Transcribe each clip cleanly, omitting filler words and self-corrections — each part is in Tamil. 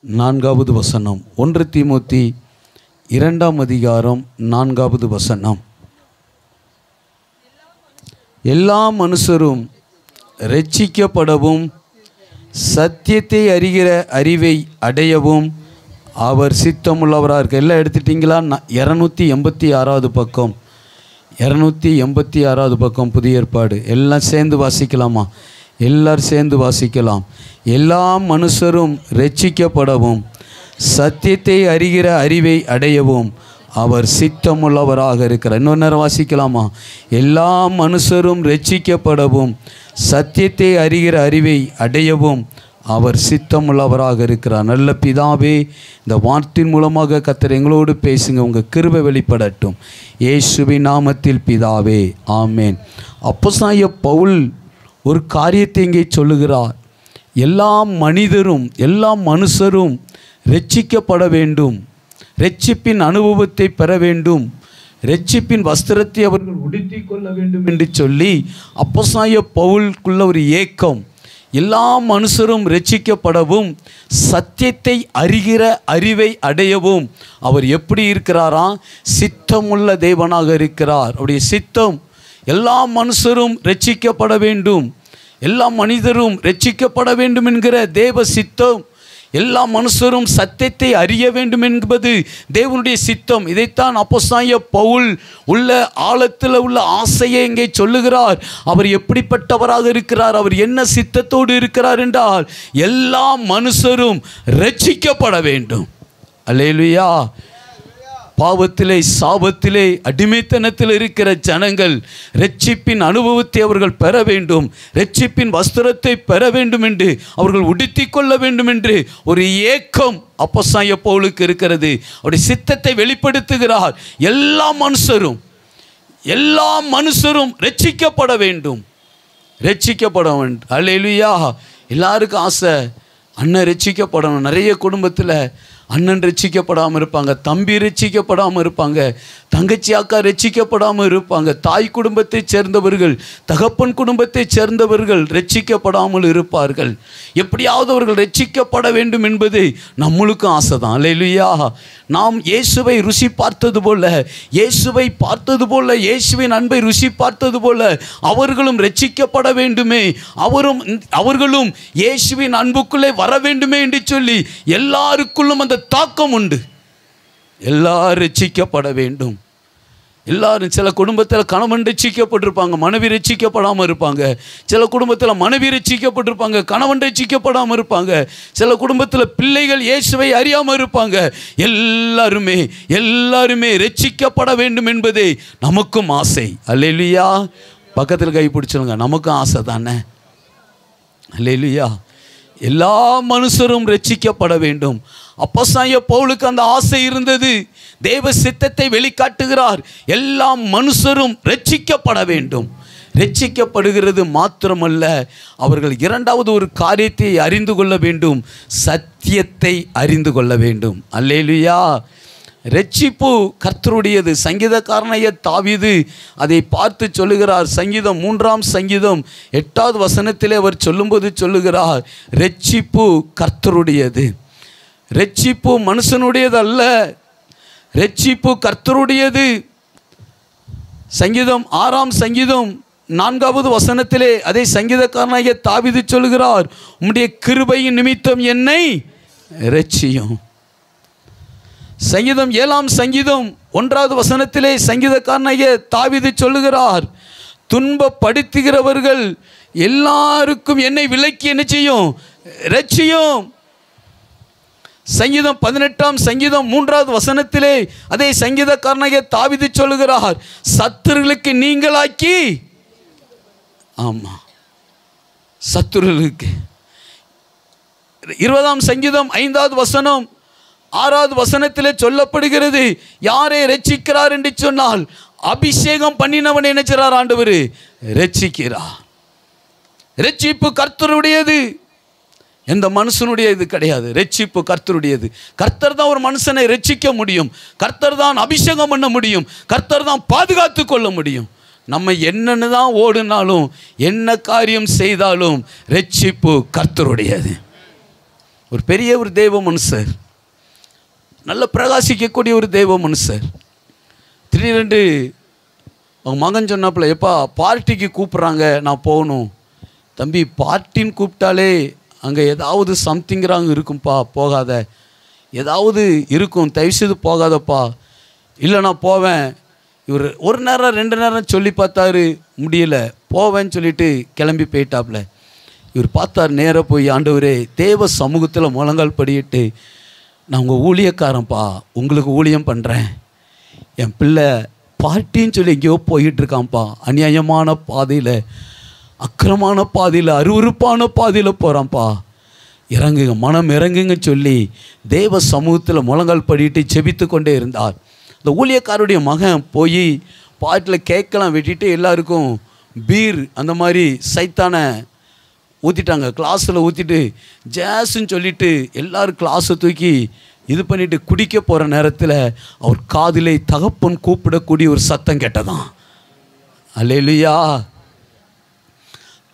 4வது வசனம். 1 தீமோத்தி 2ஆம் அதிகாரம் 4வது வசனம். எல்லா மனுஷரும் இரட்சிக்கப்படவும் சத்தியத்தை அறிகிற அறிவை அடையவும் அவர் சித்தமுள்ளவராக இருக்க. எல்லாம் எடுத்துட்டிங்களா? 286வது பக்கம், 286வது பக்கம் புதிய ஏற்பாடு. எல்லாம் சேர்ந்து வாசிக்கலாமா? எல்லாரும் சேர்ந்து வாசிக்கலாம். எல்லா மனுஷரும் இரட்சிக்கப்படவும் சத்தியத்தை அறிகிற அறிவை அடையவும் அவர் சித்தமுள்ளவராக இருக்கிறார். இன்னொரு நேரம் வாசிக்கலாமா? எல்லா மனுஷரும் இரட்சிக்கப்படவும் சத்தியத்தை அறிகிற அறிவை அடையவும் அவர் சித்தமுள்ளவராக இருக்கிறார். நல்ல பிதாவே, இந்த வார்த்தையின் மூலமாக கர்த்தர் எங்களோடு பேசுங்க. உங்கள் கிருபை வெளிப்படட்டும் இயேசுவின் நாமத்தில் பிதாவே, ஆமேன். அப்போஸ்தலனாகிய பவுல் ஒரு காரியத்தை இங்கே சொல்லுகிறார். எல்லா மனிதரும், எல்லா மனுஷரும் இரட்சிக்கப்பட வேண்டும், இரட்சிப்பின் அனுபவத்தை பெற வேண்டும், இரட்சிப்பின் வஸ்திரத்தை அவர்கள் உடுத்தி கொள்ள வேண்டும் என்று சொல்லி அப்போஸ்தலனாகிய பவுலுக்குள்ள ஒரு ஏக்கம். எல்லா மனுஷரும் இரட்சிக்கப்படவும் சத்தியத்தை அறிகிற அறிவை அடையவும் அவர் எப்படி இருக்கிறாராம்? சித்தமுள்ள தேவனாக இருக்கிறார். அவருடைய சித்தம் எல்லா மனுஷரும் இரட்சிக்கப்பட வேண்டும், எல்லா மனிதரும் இரட்சிக்கப்பட வேண்டும் என்கிற தேவ சித்தம். எல்லா மனுஷரும் சத்தியத்தை அறிய வேண்டும் என்பது தேவனுடைய சித்தம். இதைத்தான் அப்போஸ்தலனாகிய பவுல் உள்ள ஆழத்தில் உள்ள ஆசையை இங்கே சொல்லுகிறார். அவர் எப்படிப்பட்டவராக இருக்கிறார், அவர் என்ன சித்தத்தோடு இருக்கிறார் என்றால் எல்லா மனுஷரும் இரட்சிக்கப்பட வேண்டும். அல்லேலூயா. பாவத்திலே, சாபத்திலே, அடிமைத்தனத்தில் இருக்கிற ஜனங்கள் இரட்சிப்பின் அனுபவத்தை அவர்கள் பெற வேண்டும், இரட்சிப்பின் வஸ்திரத்தை பெற வேண்டும் என்று, அவர்கள் உடுத்தி கொள்ள வேண்டும் என்று ஒரு ஏக்கம் அப்போஸ்தலனாகிய பவுலுக்கு இருக்கிறது. அவருடைய சித்தத்தை வெளிப்படுத்துகிறார். எல்லா மனுஷரும் இரட்சிக்கப்பட வேண்டும், இரட்சிக்கப்பட வேண்டும். அல்லேலூயா. எல்லாருக்கும் ஆசை அண்ணன் ரட்சிக்கப்படணும். நிறைய குடும்பத்தில் அண்ணன் ரட்சிக்கப்படாமல் இருப்பாங்க, தம்பி ரட்சிக்கப்படாமல் இருப்பாங்க, தங்கச்சி அக்கா ரட்சிக்கப்படாமல் இருப்பாங்க, தாய் குடும்பத்தை சேர்ந்தவர்கள், தகப்பன் குடும்பத்தை சேர்ந்தவர்கள் ரட்சிக்கப்படாமல் இருப்பார்கள். எப்படியாவது அவர்கள் ரட்சிக்கப்பட வேண்டும் என்பது நம்மளுக்கும் ஆசை தான். அல்லேலூயா. நாம் இயேசுவை ருசி பார்த்தது போல, இயேசுவை பார்த்தது போல, இயேசுவின் அன்பை ருசி பார்த்தது போல அவர்களும் ரட்சிக்கப்பட வேண்டுமே, அவர்களும் இயேசுவின் அன்புக்குள்ளே வர வேண்டுமே என்று சொல்லி எல்லாருக்குள்ளும் அந்த தாக்கம் உண்டு. எல்லாரும் ரட்சிக்கப்பட வேண்டும். எல்லாரும், சில குடும்பத்தில் கணவன் ரட்சிக்கப்பட்டிருப்பாங்க, மனைவி ரட்சிக்கப்படாமல் இருப்பாங்க. சில குடும்பத்தில் மனைவி ரட்சிக்கப்பட்டிருப்பாங்க, கணவன் ரட்சிக்கப்படாமல் இருப்பாங்க. சில குடும்பத்தில் பிள்ளைகள் இயேசுவை அறியாமல் இருப்பாங்க. எல்லாருமே ரட்சிக்கப்பட வேண்டும் என்பதே நமக்கும் ஆசை. அல்லேலூயா. பக்கத்தில் கை பிடிச்சிடுங்க, நமக்கும் ஆசை தானே. அல்லேலூயா. எல்லா மனுஷரும் ரட்சிக்கப்பட வேண்டும். அப்போஸ்தலனாகிய பவுலுக்கு அந்த ஆசை இருந்தது. தேவ சித்தத்தை வெளிக்காட்டுகிறார். எல்லா மனுஷரும் ரட்சிக்கப்பட வேண்டும். ரட்சிக்கப்படுகிறது மாத்திரமல்ல, அவர்கள் இரண்டாவது ஒரு காரியத்தை அறிந்து கொள்ள வேண்டும், சத்தியத்தை அறிந்து கொள்ள வேண்டும். அல்லேலூயா. ரட்சிப்பு கர்த்தருடையது. சங்கீதக்காரனாகிய தாவீது அதை பார்த்து சொல்லுகிறார். சங்கீதம் 3ஆம் சங்கீதம் 8வது வசனத்திலே அவர் சொல்லும்போது சொல்லுகிறார், ரட்சிப்பு கர்த்தருடையது. ரட்சிப்பு மனுஷனுடையது அல்ல, ரட்சிப்பு கர்த்தருடையது. சங்கீதம் 6ஆம் சங்கீதம் 4வது வசனத்திலே அதை சங்கீதக்காரனாகிய தாவீது சொல்லுகிறார், உம்முடைய கிருபையின் நிமித்தம் என்னை ரட்சியும். சங்கீதம் 7ஆம் சங்கீதம் 1வது வசனத்திலே சங்கீதக்காரனாகிய தாவீது சொல்லுகிறார், துன்பப்படுத்துகிறவர்கள் எல்லாருக்கும் என்னை விலக்கி என்ன செய்யும்? ரட்சியும். சங்கீதம் 18ஆம் சங்கீதம் 3வது வசனத்திலே அதே சங்கீதக்காரனாகிய தாவீது சொல்லுகிறார், சத்துருகளுக்கு நீங்களாக்கி. ஆமாம், சத்துருகளுக்கு. 20ஆம் சங்கீதம் 5வது வசனம் 6வது வசனத்திலே சொல்லப்படுகிறது, யாரை ரட்சிக்கிறார் என்று சொன்னால் அபிஷேகம் பண்ணினவன் என்ன செய்றார்? ஆண்டவர் ரட்சிக்கிறார். ரட்சிப்பு கர்த்தருடையது, எந்த மனுஷனுடைய இது கிடையாது. ரட்சிப்பு கர்த்தருடையது. கர்த்தர் தான் ஒரு மனுஷனை ரட்சிக்க முடியும், கர்த்தர் தான் அபிஷேகம் பண்ண முடியும், கர்த்தர் தான் பாதுகாத்து கொள்ள முடியும். நம்ம என்னன்னு தான் ஓடினாலும், என்ன காரியம் செய்தாலும் ரட்சிப்பு கர்த்தருடையது. ஒரு பெரிய ஒரு தெய்வ மனுஷர், நல்ல பிரகாசிக்கக்கூடிய ஒரு தெய்வ மனுஷர். திடீரென்று அவங்க மகன் சொன்னாப்புல, எப்பா பார்ட்டிக்கு கூப்பிட்றாங்க, நான் போகணும். தம்பி, பார்ட்டின்னு கூப்பிட்டாலே அங்கே ஏதாவது சம்திங்கிறாங்க இருக்கும்ப்பா, போகாத. ஏதாவது இருக்கும், தயவுசெய்து போகாதப்பா. இல்லை நான் போவேன். இவர் ஒரு நேரம் 2 நேரம் சொல்லி பார்த்தாரு, முடியலை. போவேன்னு சொல்லிட்டு கிளம்பி போயிட்டாப்புல. இவர் பார்த்தார், நேராக போய், ஆண்டவரே, தேவ சமூகத்தில் முழங்கால் படியிட்டு, நான் உங்கள் ஊழியக்காரன்ப்பா, உங்களுக்கு ஊழியம் பண்ணுறேன். என் பிள்ளை பார்ட்டின்னு சொல்லி எங்கேயோ போயிட்டுருக்கான்ப்பா, அநியாயமான பாதையில், அக்கிரமான பாதையில், அருவருப்பான பாதையில் போகிறான்ப்பா, இறங்குங்க, மனம் இறங்குங்க சொல்லி தேவ சமூகத்தில் முழங்கால் படிட்டு செபித்து கொண்டே இருந்தார். இந்த ஊழியக்காரருடைய மகன் போய் பாட்டில் கேக்கெல்லாம் வெட்டிட்டு எல்லாருக்கும் பீர் அந்த மாதிரி சைத்தானை ஊற்றிட்டாங்க. கிளாஸில் ஊற்றிட்டு ஜாஸ்ன்னு சொல்லிவிட்டு எல்லோரும் கிளாஸை தூக்கி இது பண்ணிவிட்டு குடிக்க போகிற நேரத்தில் அவர் காதிலே தகப்பன் கூப்பிடக்கூடிய ஒரு சத்தம் கேட்டதான். அல்லேலூயா.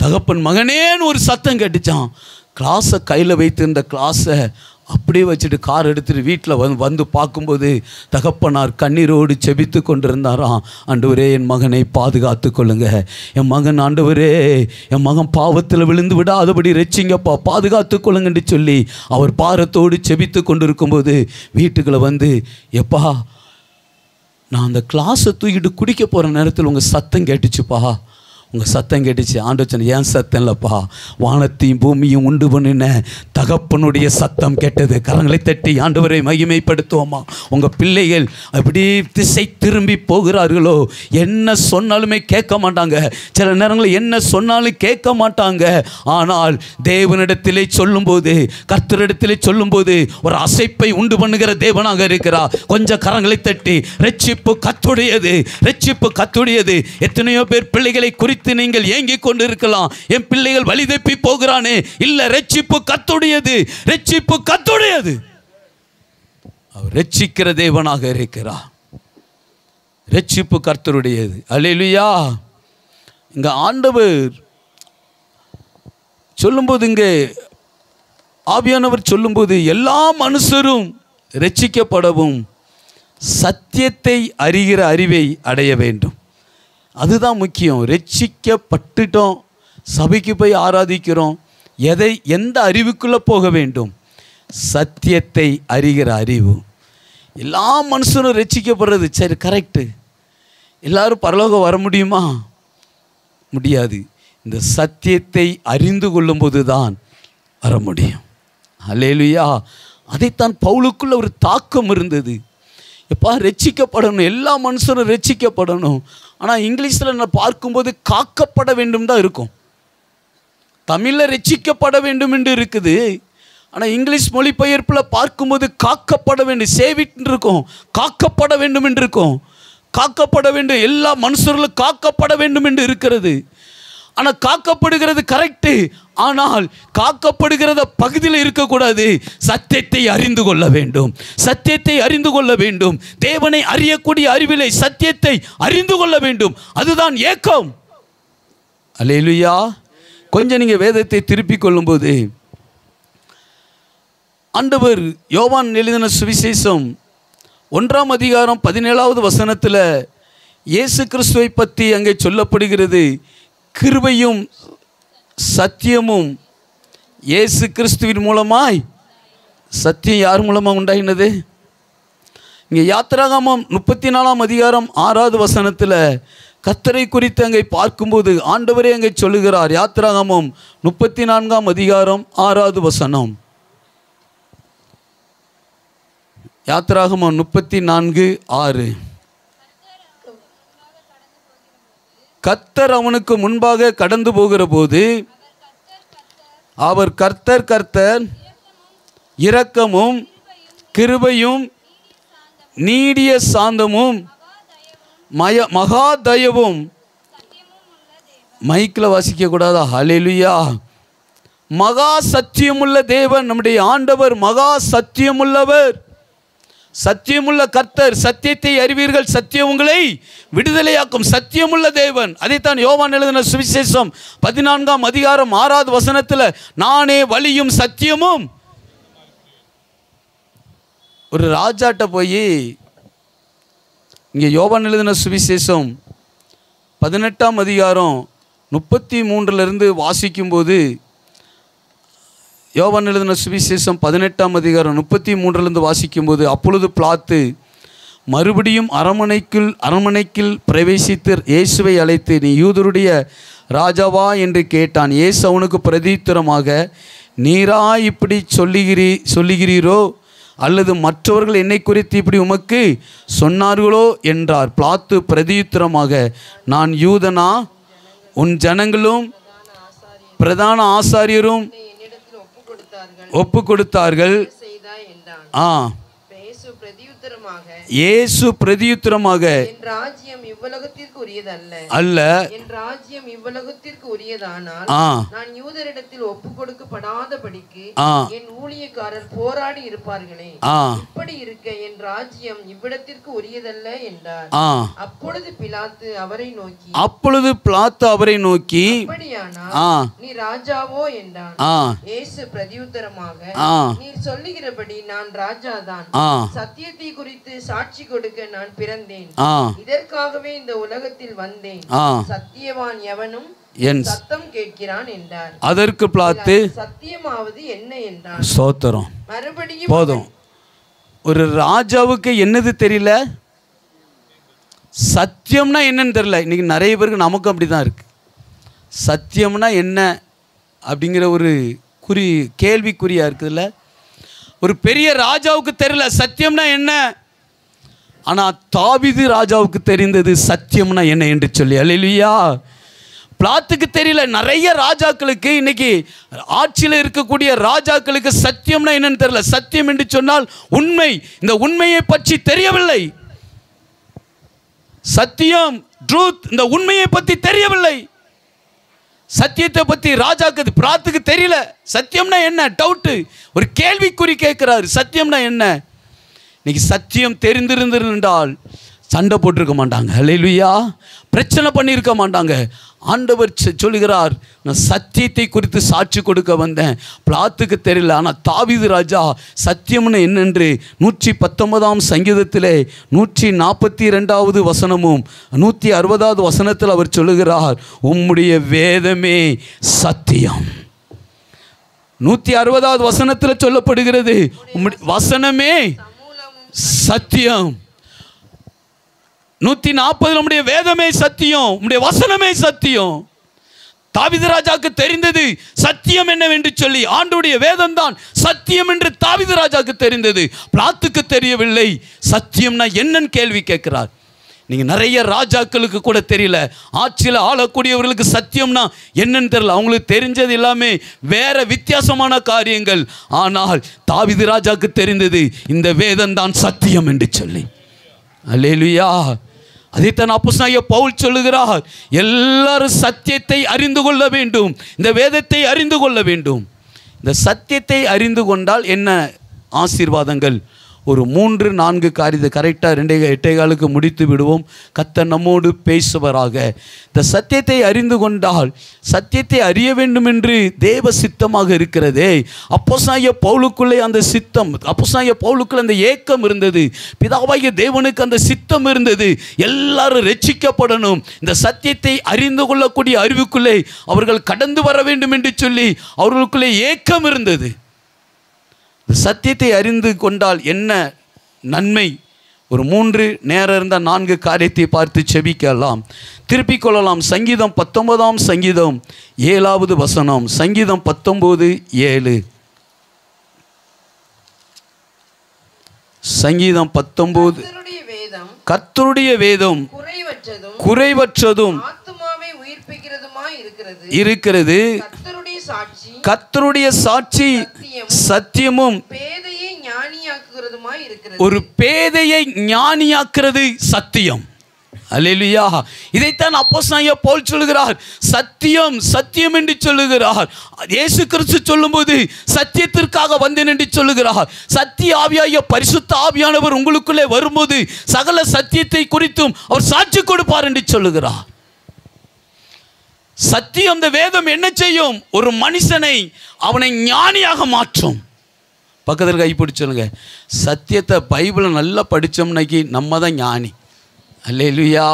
தகப்பன் மகனேன்னு ஒரு சத்தம் கேட்டுச்சான். கிளாஸை கையில் வைத்திருந்த கிளாஸை அப்படியே வச்சுட்டு கார் எடுத்துகிட்டு வீட்டில் வந்து பார்க்கும்போது தகப்பனார் கண்ணீரோடு செபித்து கொண்டிருந்தாராம். ஆண்டவரே, என் மகனை பாதுகாத்து கொள்ளுங்க, என் மகன், ஆண்டவரே, என் மகன் பாவத்தில் விழுந்து விடாதபடி ரட்சிங்கப்பா, பாதுகாத்து கொள்ளுங்கன்னு சொல்லி அவர் பாரத்தோடு செபித்து கொண்டிருக்கும்போது வீட்டுக்குள்ளே வந்து, எப்பா, நான் அந்த கிளாஸை தூக்கிட்டு குடிக்க போகிற நேரத்தில் உங்கள் சத்தம் கேட்டுச்சுப்பா, உங்கள் சத்தம் கேட்டுச்சு. ஆண்டவர் சொன்ன, ஏன் சத்தம் இல்லைப்பா, வானத்தையும் பூமியும் உண்டு பண்ணின தகப்பனுடைய சத்தம் கேட்டது. கரங்களை தட்டி ஆண்டவரை மகிமைப்படுத்துவோமா. உங்கள் பிள்ளைகள் அப்படி திசை திரும்பி போகிறார்களோ, என்ன சொன்னாலுமே கேட்க மாட்டாங்க. சில நேரங்களில் என்ன சொன்னாலும் கேட்க மாட்டாங்க. ஆனால் தேவனிடத்திலே சொல்லும்போது, கர்த்தரிடத்திலே சொல்லும்போது ஒரு அசைப்பை உண்டு பண்ணுகிற தேவனாக இருக்கிறார். கொஞ்சம் கரங்களை தட்டி, ரட்சிப்பு கர்த்தருடையது, ரட்சிப்பு கர்த்தருடையது. எத்தனையோ பேர் பிள்ளைகளை குறித்து நீங்கள் ஏங்கிக் கொண்டு இருக்கலாம், என் பிள்ளைகள் வழி தப்பி போகிறானே. இல்ல, ரட்சிப்பு கர்த்தருடையது, ரட்சிப்பு கர்த்தருடையது. அவர் ரட்சிக்கிற தேவனாக இருக்கிறார். ரட்சிப்பு கர்த்தருடையது. அல்லேலூயா. இங்க ஆண்டவர் சொல்லும்போது, இங்கே ஆவியானவர் சொல்லும்போது, எல்லா மனுஷரும் ரட்சிக்கப்படவும் சத்தியத்தை அறிகிற அறிவை அடைய வேண்டும். அதுதான் முக்கியம். ரட்சிக்கப்பட்டுட்டோம், சபைக்கு போய் ஆராதிக்கிறோம், எந்த அறிவுக்குள்ளே போக வேண்டும்? சத்தியத்தை அறிகிற அறிவு. எல்லா மனுஷனும் ரட்சிக்கப்படுறது சரி, கரெக்டு. எல்லாரும் பரலோகம் வர முடியுமா? முடியாது. இந்த சத்தியத்தை அறிந்து கொள்ளும்போது தான் வர முடியும். அல்லேலூயா. அதைத்தான் பவுலுக்குள்ள ஒரு தாக்கம் இருந்தது. எப்பா, ரட்சிக்கப்படணும், எல்லா மனுஷனும் ரட்சிக்கப்படணும். ஆனால் இங்கிலீஷில் நான் பார்க்கும்போது காக்கப்பட வேண்டும் தான் இருக்கும். தமிழில் ரட்சிக்கப்பட வேண்டும் என்று இருக்குது. ஆனால் இங்கிலீஷ் மொழிபெயர்ப்பில் பார்க்கும்போது காக்கப்பட வேண்டும், சேவிட் இருக்கும், காக்கப்பட வேண்டும் என்று இருக்கும். காக்கப்பட வேண்டும், எல்லா மனுஷர்களும் காக்கப்பட வேண்டும் என்று இருக்கிறது. ஆனால் காக்கப்படுகிறது கரெக்டு. ஆனால் காக்கப்படுகிறத பகுதியில் இருக்கக்கூடாது. சத்தியத்தை அறிந்து கொள்ள வேண்டும், சத்தியத்தை அறிந்து கொள்ள வேண்டும். தேவனை அறியக்கூடிய அறிவிலை சத்தியத்தை அறிந்து கொள்ள வேண்டும். அதுதான் ஏக்கம். அல்லேலூயா. கொஞ்சம் நீங்கள் வேதத்தை திருப்பிக் கொள்ளும்போது, ஆண்டவர் யோவான் எழுதின சுவிசேஷம் 1ஆம் அதிகாரம் 17வது வசனத்தில் இயேசு கிறிஸ்துவை பற்றி அங்கே சொல்லப்படுகிறது. கிருபையும் சத்தியமும் இயேசு கிறிஸ்துவின் மூலமாய். சத்தியம் யார் மூலமாக உண்டாயினது? இங்கே யாத்திராகமம் 34ஆம் அதிகாரம் 6வது வசனத்தில் கர்த்தரை குறித்து அங்கே பார்க்கும்போது ஆண்டவரே அங்கே சொல்லுகிறார். யாத்திராகமம் 34ஆம் அதிகாரம் 6வது வசனம். யாத்திராகமம் 34:6. கர்த்தர் அவனுக்கு முன்பாக கடந்து போகிற போது அவர் கர்த்தர் கர்த்தர் இரக்கமும் கிருபையும் நீடிய சாந்தமும் மகா தயவும். மைக்கில் வாசிக்க கூடாதா? ஹல்லேலூயா. மகா சத்தியமுள்ள தேவன் நம்முடைய ஆண்டவர், மகா சத்தியமுள்ளவர், சத்தியமுள்ள கர்த்தர். சத்தியத்தை அறிவீர்கள், சத்தியம் உங்களை விடுதலையாக்கும். சத்தியமுள்ள தேவன். அதைத்தான் யோவான் எழுதின சுவிசேஷம் 14ஆம் அதிகாரம் 6வது வசனத்தில் நானே வழியும் சத்தியமும் ஒரு ராஜாட்ட போய், இங்கே யோவான் எழுதின சுவிசேஷம் 18ஆம் அதிகாரம் 33 வாசிக்கும்போது, யோவான் எழுதின சுவிசேஷம் 18ஆம் அதிகாரம் 33 வாசிக்கும்போது, அப்பொழுது பிலாத்து மறுபடியும் அரமனைக்குள் பிரவேசித்து இயேசுவை அழைத்து, நீ யூதருடைய ராஜாவா என்று கேட்டான். இயேசு அவனுக்கு பிரதியுத்தரமாக, நீரா இப்படி சொல்லுகிறீரோ அல்லது மற்றவர்கள் என்னை குறித்து இப்படி உமக்கு சொன்னார்களோ என்றார். பிலாத்து பிரதியுத்தரமாக, நான் யூதனா? உன் ஜனங்களும் பிரதான ஆசாரியரும் ஒப்பு கொடுத்தார்கள். இயேசு பிரதியுத்தரமாக, என் ராஜ்யம் இவ்வுலகத்திற்கு உரியதல்ல. என் ராஜ்யம் இவ்வுலகத்திற்கு உரியதானால் நான் யூதரிடத்தில் ஒப்பு கொடுக்கப்படாதபடிக்கு என் ஊழியக்காரர் போராடி இருப்பார்களே. இப்படி இருக்க என் ராஜ்யம் இவ்விடத்திற்கு உரியதல்ல என்றார். அப்பொழுது பிலாத்து அவரை நோக்கி அப்படியானால் நீ ராஜாவோ என்றான். இயேசு பிரதியுத்தரமாக, நீர் சொல்லுகிறபடி நான் ராஜாதான். சத்தியத்தை குறித்து சாட்சி கொடுக்க நான் பிறந்தேன். இதற்காகவே இந்த உலகத்தில் வந்தேன். சத்தியவான் எவனும் என் சத்தம் கேட்கிறான் என்றார். அதற்கு பிலாத்து, சத்தியமாவது என்ன என்றார். ஸ்தோத்திரம். மறுபடியும் போதும். ஒரு ராஜாவுக்கு என்னது தெரியல, சத்தியம்னா என்னன்னு தெரியல. இன்னைக்கு நிறைய பேருக்கு நமக்கு அப்படிதான் இருக்கு. சத்தியம்னா என்ன அப்படிங்கிற ஒரு கேள்விக்குறியா இருக்குதுல்ல. ஒரு பெரிய ராஜாவுக்கு தெரியல சத்தியம்னா என்ன. ஆனால் தாவீது ராஜாவுக்கு தெரிந்தது சத்தியம்னா என்ன என்று சொல்லி. அல்லேலூயா. பிலாத்துக்கு தெரியல. நிறைய ராஜாக்களுக்கு, இன்னைக்கு ஆட்சியில் இருக்கக்கூடிய ராஜாக்களுக்கு சத்தியம்னா என்னன்னு தெரியல. சத்தியம் என்று சொன்னால் உண்மை. இந்த உண்மையை பற்றி தெரியவில்லை. சத்தியம், ட்ரூத், இந்த உண்மையை பற்றி தெரியவில்லை. சத்தியத்தை பற்றி ராஜாக்கு பிலாத்துக்கு தெரியல. சத்தியம்னா என்ன, டவுட்டு, ஒரு கேள்விக்குறி கேட்கிறாரு. சத்தியம்னா என்ன? இன்னைக்கு சத்தியம் தெரிந்திருந்தால் சண்டை போட்டிருக்க மாட்டாங்க. அல்லேலூயா. பிரச்சனை பண்ணியிருக்க மாட்டாங்க. ஆண்டவர் சொல்லுகிறார், நான் சத்தியத்தை குறித்து சாட்சி கொடுக்க வந்தேன். பிலாத்துக்கு தெரியல. ஆனால் தாவீது ராஜா சத்தியம்னு என்னென்று 119ஆம் சங்கீதத்திலே 142வது வசனமும் 160வது வசனத்தில் அவர் சொல்லுகிறார், உம்முடைய வேதமே சத்தியம். 160வது வசனத்தில் சொல்லப்படுகிறது, உம்முடைய வசனமே சத்தியம். 140 நம்முடைய வேதமே சத்தியம், உம்முடைய வசனமே சத்தியம். தாவீது ராஜாவுக்கு தெரிந்தது சத்தியம் என்னவென்று சொல்லி. ஆண்டவருடைய வேதம் தான் சத்தியம் என்று தாவீது ராஜாவுக்கு தெரிந்தது. பிலாத்துக்கு தெரியவில்லை. சத்தியம்னா என்னன்னு கேள்வி கேட்கிறார். நீங்க நிறைய ராஜாக்களுக்கு கூட தெரியல. ஆட்சியில் ஆளக்கூடியவர்களுக்கு சத்தியம்னா என்னன்னு தெரியல. அவங்களுக்கு தெரிஞ்சது எல்லாமே வேற வித்தியாசமான காரியங்கள். ஆனால் தாவீது ராஜாவுக்கு தெரிந்தது இந்த வேதம் தான் சத்தியம் என்று சொல்லி. அல்லேலூயா. அதைத்தான் அப்போஸ்தலனாகிய பவுல் சொல்லுகிறார், எல்லாரும் சத்தியத்தை அறிந்து கொள்ள வேண்டும், இந்த வேதத்தை அறிந்து கொள்ள வேண்டும். இந்த சத்தியத்தை அறிந்து கொண்டால் என்ன ஆசீர்வாதங்கள்? ஒரு 3-4 காரியத்தை கரெக்டாக 2:15 முடித்து விடுவோம். கர்த்தர் நம்மோடு பேசுவராக. இந்த சத்தியத்தை அறிந்து கொண்டால், சத்தியத்தை அறிய வேண்டும் என்று தேவ சித்தமாக இருக்கிறதே. அப்போஸ்தலனாகிய பவுலுக்குள்ளே அந்த சித்தம், அப்போஸ்தலனாகிய பவுலுக்குள்ளே அந்த ஏக்கம் இருந்தது. பிதாவாகிய தேவனுக்கு அந்த சித்தம் இருந்தது. எல்லாரும் ரட்சிக்கப்படணும், இந்த சத்தியத்தை அறிந்து கொள்ளக்கூடிய அறிவுக்குள்ளே அவர்கள் கடந்து வர வேண்டும் என்று சொல்லி அவர்களுக்குள்ளே ஏக்கம் இருந்தது. சத்தியத்தை அறிந்து கொண்டால் என்ன நன்மை? ஒரு 3 நேரம் இருந்தால் 4 காரியத்தை பார்த்து செபிக்கலாம், திருப்பிக் கொள்ளலாம். சங்கீதம் 19ஆம் சங்கீதம் 7வது வசனம். சங்கீதம் 19:7. சங்கீதம் 19. கர்த்தருடைய வேதம் குறைவற்றதும் இருக்கிறது. கர்த்தருடைய சாட்சி சத்தியமும் ஒரு பேதையை ஞானியாக்குறது சத்தியம். அல்லேலூயா. இதைத்தான் அப்போஸ்தலனாகிய பவுல் சொல்லுகிறார், சத்தியம் சத்தியம் என்று சொல்லுகிறார். இயேசு கிறிஸ்து சொல்லும்போது சத்தியத்திற்காக வந்தேன் என்று சொல்லுகிறார். சத்திய ஆவியாகிய பரிசுத்த ஆவியானவர் உங்களுக்குள்ளே வரும்போது சகல சத்தியத்தை குறித்தும் அவர் சாட்சி கொடுப்பார் என்று சொல்லுகிறார். சத்தியம், இந்த வேதம் என்ன செய்யும்? ஒரு மனுஷனை, அவனை ஞானியாக மாற்றும். பக்கத்தில் கைப்பிடிச்சு சொல்லுங்க, சத்தியத்தை பைபிளை நல்லா படித்தோம்னாக்கி நம்ம தான் ஞானி. அல்லேலூயா.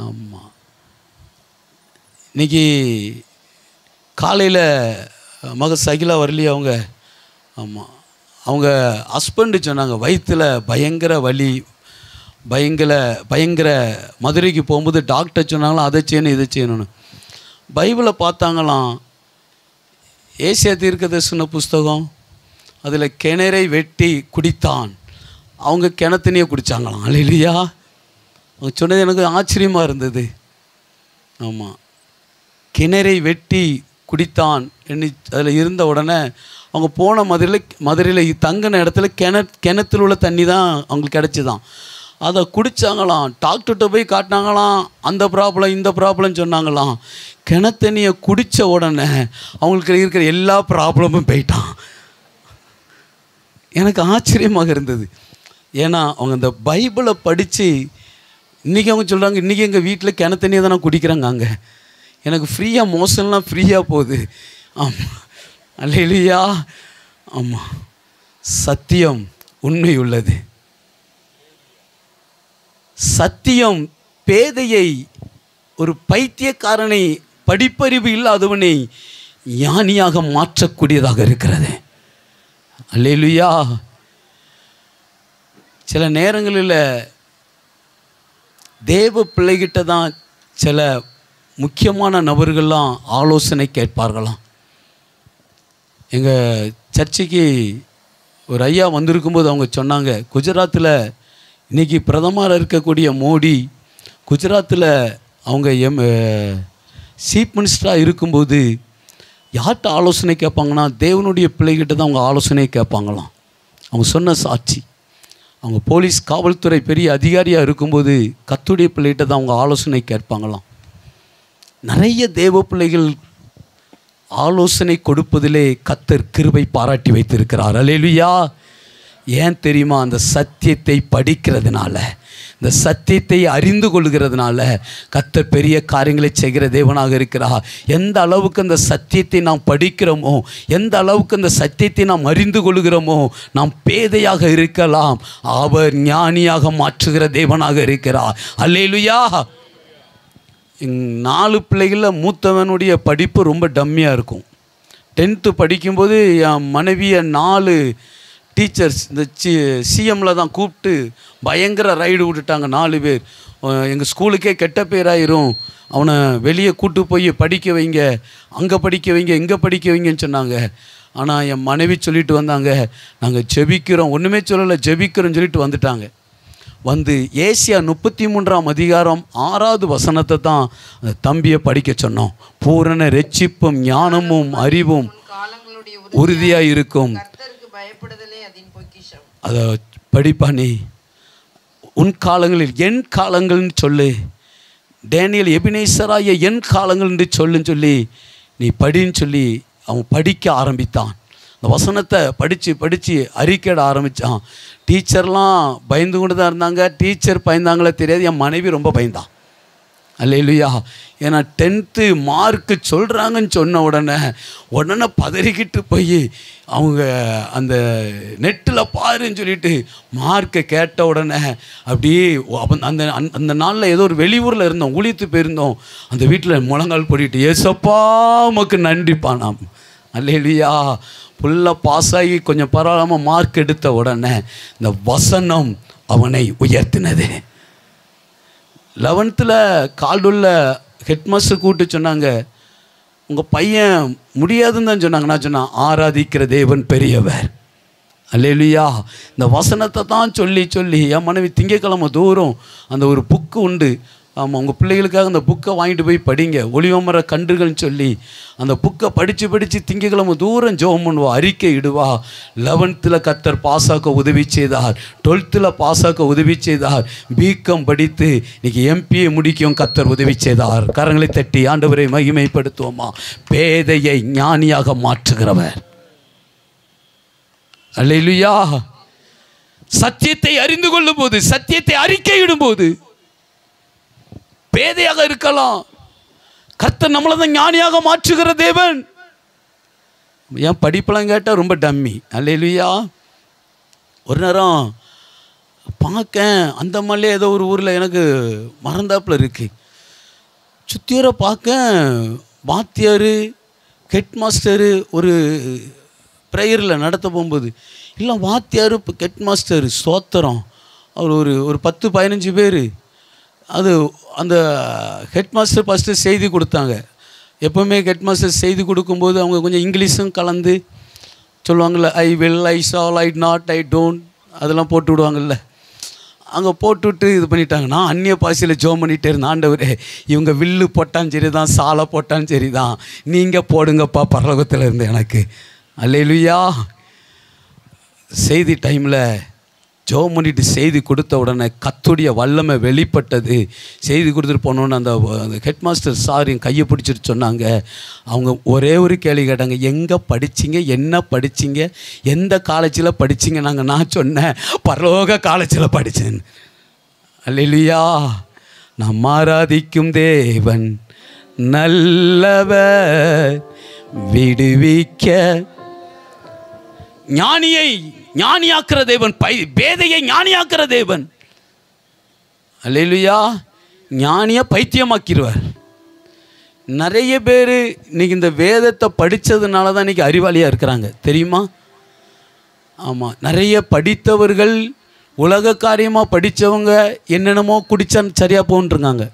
ஆமாம். இன்றைக்கி காலையில் மக சகிலா வரலையே அவங்க. ஆமாம், அவங்க ஹஸ்பண்டு சொன்னாங்க வயிற்றில் பயங்கர வலி, பயங்கர மதுரைக்கு போகும்போது டாக்டர் சொன்னாங்களாம் அதை செய்யணும் இதை செய்யணும்னு. பைபிளை பார்த்தாங்களாம், ஏசியா தீர்க்கதரிசன புஸ்தகம், அதில் கிணறை வெட்டி குடித்தான். அவங்க கிணத்துனையே குடித்தாங்களாம். அல்லேலூயா. அவங்க சொன்னது எனக்கு ஆச்சரியமாக இருந்தது. ஆமாம், கிணறை வெட்டி குடித்தான் என்ன அதில் இருந்த உடனே அவங்க போன மதுரையில் தங்கின இடத்துல கிணத்துல உள்ள தண்ணி தான் அவங்களுக்கு கிடச்சிதான். அதை குடித்தாங்களாம். டாக்டர்கிட்ட போய் காட்டினாங்களாம், அந்த ப்ராப்ளம் இந்த ப்ராப்ளம் சொன்னாங்களாம். கிணத்தண்ணியை குடித்த உடனே அவங்களுக்கு இருக்கிற எல்லா ப்ராப்ளமும் போயிட்டான். எனக்கு ஆச்சரியமாக இருந்தது. ஏன்னா அவங்க அந்த பைபிளை படித்து இன்றைக்கி அவங்க சொல்கிறாங்க, இன்றைக்கி எங்கள் வீட்டில் கிணத்தண்ணியை தானே குடிக்கிறாங்க. அங்கே எனக்கு ஃப்ரீயாக மோசம்லாம் ஃப்ரீயாக போகுது. ஆமாம், அல்லேலூயா. ஆமாம், சத்தியம் உண்மை உள்ளது. சத்தியம் பேதையை, ஒரு பைத்தியக்காரனை, படிப்பறிவு இல்லாதவனை ஞானியாக மாற்றக்கூடியதாக இருக்கிறது. அல்லேலூயா. சில நேரங்களில் தேவ பிள்ளைகிட்ட தான் சில முக்கியமான நபர்கள்லாம் ஆலோசனை கேட்பார்களாம். எங்கள் சர்ச்சைக்கு ஒரு ஐயா வந்திருக்கும்போது அவங்க சொன்னாங்க, குஜராத்தில் இன்றைக்கி பிரதமராக இருக்கக்கூடிய மோடி குஜராத்தில் அவங்க சீஃப் மினிஸ்டராக இருக்கும்போது யார்கிட்ட ஆலோசனை கேட்பாங்கன்னா தேவனுடைய பிள்ளைகிட்ட தான் அவங்க ஆலோசனை கேட்பாங்களாம். அவங்க சொன்ன சாட்சி, அவங்க போலீஸ் காவல்துறை பெரிய அதிகாரியாக இருக்கும்போது கர்த்தருடைய பிள்ளைகிட்ட தான் அவங்க ஆலோசனை கேட்பாங்களாம். நிறைய தேவ பிள்ளைகள் ஆலோசனை கொடுப்பதிலே கர்த்தர் கிருபை பாராட்டி வைத்திருக்கிறார். அல்லேலூயா. ஏன் தெரியுமா? அந்த சத்தியத்தை படிக்கிறதுனால, இந்த சத்தியத்தை அறிந்து கொள்கிறதுனால கர்த்தர் பெரிய காரியங்களை செய்கிற தேவனாக இருக்கிறார். எந்த அளவுக்கு அந்த சத்தியத்தை நாம் படிக்கிறோமோ, எந்த அளவுக்கு அந்த சத்தியத்தை நாம் அறிந்து கொள்கிறோமோ, நாம் பேதையாக இருக்கலாம், அவர் ஞானியாக மாற்றுகிற தேவனாக இருக்கிறார். அல்லேலூயா. 4 பிள்ளைகளில் மூத்தவனுடைய படிப்பு ரொம்ப டம்மியாக இருக்கும். 10th படிக்கும்போது என் மனைவியை 4 டீச்சர்ஸ் இந்த சிஎம்மில் தான் கூப்பிட்டு பயங்கர ரைடு விட்டுட்டாங்க. 4 பேர். எங்கள் ஸ்கூலுக்கே கெட்ட பேராயிரும், அவனை வெளியே கூட்டு போய் படிக்க வைங்க, அங்கே படிக்க வைங்க, இங்கே படிக்க வைங்கன்னு சொன்னாங்க. ஆனால் என் மனைவி சொல்லிட்டு வந்தாங்க, நாங்கள் ஜெபிக்கிறோம், ஒன்றுமே சொல்லலை, ஜெபிக்கிறோன்னு சொல்லிட்டு வந்துட்டாங்க. வந்து ஏசியா 33ஆம் அதிகாரம் 6வது வசனத்தை தான் அந்த தம்பியை படிக்க சொன்னோம். பூரண ரட்சிப்பும் ஞானமும் அறிவும் உறுதியாக இருக்கும். அதை படிப்பானே. உன் காலங்களில் என் காலங்கள்னு சொல்லு, டேனியல் எபினேசராய என் காலங்கள் என்று சொல்லுன்னு சொல்லி நீ படின்னு சொல்லி அவன் படிக்க ஆரம்பித்தான். அந்த வசனத்தை படித்து அறிக்கையிட ஆரம்பித்தான். டீச்சர்லாம் பயந்து கொண்டு தான் இருந்தாங்க. டீச்சர் பயந்தாங்களே தெரியாது, என் மனைவி ரொம்ப பயந்தான். அல்லேலூயா. ஏன்னா 10th மார்க்கு சொல்கிறாங்கன்னு சொன்ன உடனே பதறிக்கிட்டு போய் அவங்க அந்த நெட்டில் பாருன்னு சொல்லிட்டு மார்க்கை கேட்ட உடனே அப்படியே அந்த அந்த நாளில் ஏதோ ஒரு வெளியூரில் இருந்தோம், ஊழியத்து போயிருந்தோம். அந்த வீட்டில் முழங்கால் போடிட்டு, ஏசப்பா உமக்கு நன்றிப்பா நாம். அல்லேலூயா. ஃபுல்லாக பாஸ் ஆகி கொஞ்சம் பரவாயில்லாமல் மார்க் எடுத்த உடனே இந்த வசனம் அவனை உயர்த்தினது. 11th கால்டுள்ள ஹெட்மாஸ்டர் கூப்பிட்டு சொன்னாங்க, உங்கள் பையன் முடியாதுன்னு தான் சொன்னாங்க. நான் சொன்னேன், ஆராதிக்கிற தேவன் பெரியவர். அல்லேலூயா. இந்த வசனத்தை தான் சொல்லி என் மனைவி திங்கக்கிழமை தூரம் அந்த ஒரு புக்கு உண்டு. ஆமாம், உங்கள் பிள்ளைகளுக்காக அந்த புக்கை வாங்கிட்டு போய் படிங்க, ஒளிவமர கன்றுகள்னு சொல்லி அந்த புக்கை படித்து திங்கக்கிழமை தூரம் ஜெபம் பண்ணுவா, அறிக்கை இடுவா. 11th கர்த்தர் பாஸாக்க உதவி செய்தார், 12th பாஸாக்க உதவி செய்தார், பிகாம் படித்து இன்றைக்கி எம்பிஏ முடிக்கும் கர்த்தர் உதவி செய்தார். கரங்களை தட்டி ஆண்டவரை மகிமைப்படுத்துவோமா? பேதையை ஞானியாக மாற்றுகிறவர். அல்லேலூயா. சத்தியத்தை அறிந்து கொள்ளும் போது, சத்தியத்தை அறிக்கையிடும் போது பேதையாக இருக்கலாம், கர்த்தர் நம்மளை தான் ஞானியாக மாற்றுகிற தேவன். என் படிப்பெல்லாம் கேட்டால் ரொம்ப டம்மி. அல்லேலூயா. ஒரு நேரம் பார்க்க அந்த மாதிரிலே ஏதோ ஒரு ஊரில் எனக்கு மறந்தாப்பில் இருக்குது. சுற்றியோர பார்க்க வாத்தியார் ஹெட் மாஸ்டரு ஒரு ப்ரேயரில் நடத்த போகும்போது இல்லை வாத்தியார் இப்போ ஹெட் மாஸ்டர் ஸ்தோத்திரம் அவர் ஒரு 10-15 பேர். அது அந்த ஹெட் மாஸ்டர் ஃபஸ்ட்டு செய்தி கொடுத்தாங்க. எப்போவுமே ஹெட் மாஸ்டர் செய்தி கொடுக்கும்போது அவங்க கொஞ்சம் இங்கிலீஷும் கலந்து சொல்லுவாங்கள்ல, I will, I shall, I not, I don't, அதெல்லாம் போட்டு விடுவாங்கள்ல. அங்கே போட்டுவிட்டு இது பண்ணிட்டாங்க. நான் அந்நிய பாஷையில் ஜோம் பண்ணிகிட்டே இருந்தேன். ஆண்டவரே, இவங்க வில்லு போட்டாலும் சரி தான், சாலை போட்டாலும் சரி தான், நீங்கள் போடுங்கப்பா பரலோகத்தில் இருந்து எனக்கு. அல்லேலூயா. செய்தி டைமில் ஜோம் பண்ணிட்டு செய்தி கொடுத்த உடனே கர்த்தருடைய வல்லமை வெளிப்பட்டது. செய்தி கொடுத்துட்டு போனோன்னு அந்த ஹெட் மாஸ்டர் சார் என் கையை பிடிச்சிட்டு சொன்னாங்க. அவங்க ஒரே ஒரு கேள்வி கேட்டாங்க, எங்கே படிச்சிங்க, என்ன படிச்சிங்க, எந்த காலேஜில் படிச்சிங்க? நான் சொன்னேன், பரலோக காலேஜில் படித்தேன். அல்லேலூயா. நாம் ஆராதிக்கும் தேவன் நல்லவர், விடுவிக்க ஞானியை ஞானியாக்குற தேவன், பேதையை ஞானியாக்குற தேவன். அல்லேலூயா. ஞானியை பைத்தியமாக்கிடுவார். நிறைய பேர் இன்றைக்கி இந்த வேதத்தை படித்ததுனால தான் இன்றைக்கி அறிவாளியாக இருக்கிறாங்க, தெரியுமா? ஆமாம், நிறைய படித்தவர்கள் உலக காரியமாக படித்தவங்க என்னென்னமோ குடித்தா சரியாக போன்ட்டுருக்காங்க.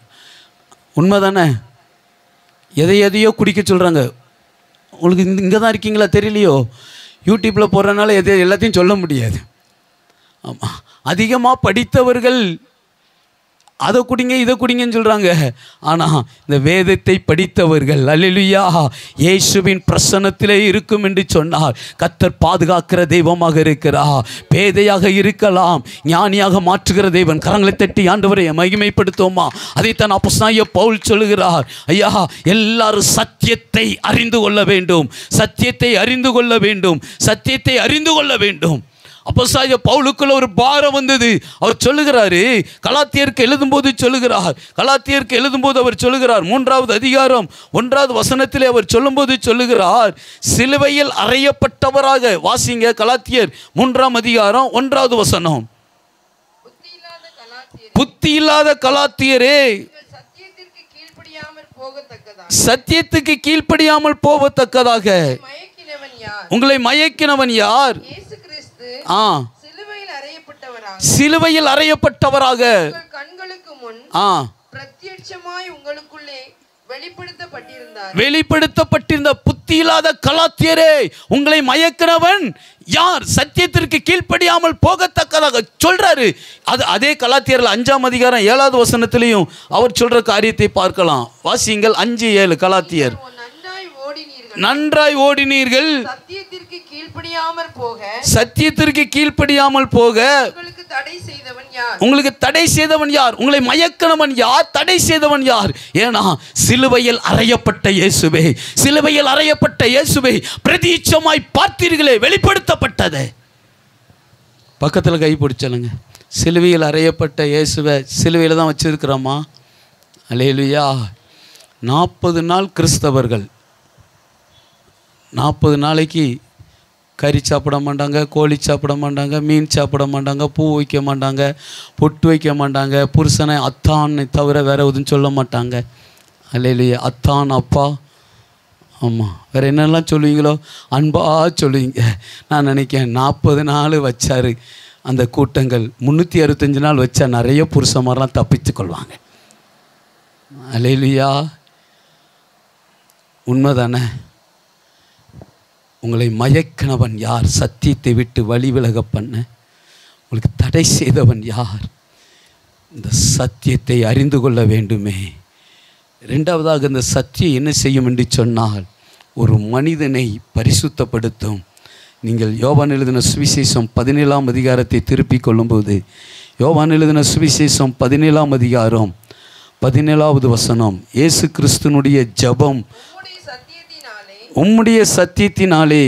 உண்மை தானே? எதையோ குடிக்க சொல்கிறாங்க. உங்களுக்கு இங்கே தான் இருக்கீங்களா தெரியலையோ, யூடியூப்பில் போடுறதுனால எல்லாத்தையும் சொல்ல முடியாது. ஆமாம், அதிகமாக படித்தவர்கள் அதை குடிங்க இதை குடிங்கன்னு சொல்கிறாங்க. ஆனால் இந்த வேதத்தை படித்தவர்கள், அல்லேலூயா, இயேசுவின் பிரசன்னத்திலே இருக்கும் என்று சொன்னால் கர்த்தர் பாதுகாக்கிற தெய்வமாக இருக்கிறார். பேதையாக இருக்கலாம், ஞானியாக மாற்றுகிற தெய்வன். கரங்களை தட்டி ஆண்டவரை மகிமைப்படுத்துவோமா? அதைத்தான் அப்போஸ்தலனாகிய பவுல் சொல்லுகிறார். ஐயா, எல்லாரும் சத்தியத்தை அறிந்து கொள்ள வேண்டும், சத்தியத்தை அறிந்து கொள்ள வேண்டும், சத்தியத்தை அறிந்து கொள்ள வேண்டும். அப்போஸ்தலனாகிய பவுலுக்குள்ள ஒரு பாரம் வந்தது. அவர் சொல்லுகிறாரு, கலாத்தியருக்கு எழுதும்போது சொல்லுகிறார், கலாத்தியருக்கு எழுதும்போது அவர் சொல்லுகிறார், 3வது அதிகாரம் 1வது வசனத்திலே அவர் சொல்லும்போது சொல்லுகிறார், சிலுவையில் அறையப்பட்டவராக. வாசிங்க, கலாத்தியர் 3ஆம் அதிகாரம் 1வது வசனம். புத்தி இல்லாத கலாத்தியரே, சத்தியத்துக்கு கீழ்ப்படியாமல் போகத்தக்கதாக உங்களை மயக்கினவன் யார்? சிலுவையில் அறையப்பட்டவராக கண்களுக்கு முன் பிரத்யட்சமாய் உங்களுக்குள்ளே வெளிப்படுத்தப்பட்டிருந்த புத்தி இல்லாத கலாத்தியரே, உங்களை மயக்கினவன் யார்? சத்தியத்திற்கு கீழ்ப்படியாமல் போகத்தக்கதாக சொல்றாரு. அதே கலாத்தியர்ல 5ஆம் அதிகாரம் 7வது வசனத்திலையும் அவர் சொல்ற காரியத்தை பார்க்கலாம். வாசியுங்கள் 5:7. கலாத்தியர், நன்றாய் ஓடினீர்கள், சத்தியத்திற்கு கீழ்ப்படியாமல் போக உங்களுக்கு தடை செய்தவன் யார்? உங்களை மயக்கினவன் யார்? தடை செய்தவன் யார்? ஏன்னா சிலுவையில் அறையப்பட்ட இயேசுவே, சிலுவையில் அறையப்பட்ட இயேசுவை பிரதிச்சமாய் பார்த்தீர்களே, வெளிப்படுத்தப்பட்டது. பக்கத்தில் கை பிடிச்சலுங்க. சிலுவையில் அறையப்பட்ட இயேசுவை சிலுவையில் தான் வச்சிருக்கிறோமா? அல்லேலூயா. 40 நாள் கிறிஸ்தவர்கள் 40 நாளைக்கு கறி சாப்பிட மாட்டாங்க, கோழி சாப்பிட மாட்டாங்க, மீன் சாப்பிட மாட்டாங்க, பூ வைக்க மாட்டாங்க, பொட்டு வைக்க மாட்டாங்க, புருஷனை அத்தான்னு தவிர வேறு எதுவும் சொல்ல மாட்டாங்க. அல்லேலூயா. அத்தான், அப்பா, ஆமாம், வேறு என்னெல்லாம் சொல்லுவீங்களோ அன்பா சொல்லுவீங்க. நான் நினைக்கிறேன் 40 நாள் வச்சார் அந்த கூட்டங்கள். 365 நாள் வச்சா நிறைய புருஷமாரெலாம் தப்பித்து கொள்வாங்க. அல்லேலூயா. உண்மைதானே? உங்களை மயக்கினவன் யார்? சத்தியத்தை விட்டு வழி விலக பண்ண உங்களுக்கு தடை செய்தவன் யார்? இந்த சத்தியத்தை அறிந்து கொள்ள வேண்டுமே. 2வதாக இந்த சத்தியம் என்ன செய்யும் என்று சொன்னால் ஒரு மனிதனை பரிசுத்தப்படுத்தும். நீங்கள் யோவான் எழுதின சுவிசேஷம் 17ஆம் அதிகாரத்தை திருப்பிக் கொள்ளும்போது, யோவான் எழுதின சுவிசேஷம் 17ஆம் அதிகாரம் 17வது வசனம், இயேசு கிறிஸ்துனுடைய ஜெபம், உம்முடைய சத்தியத்தினாலே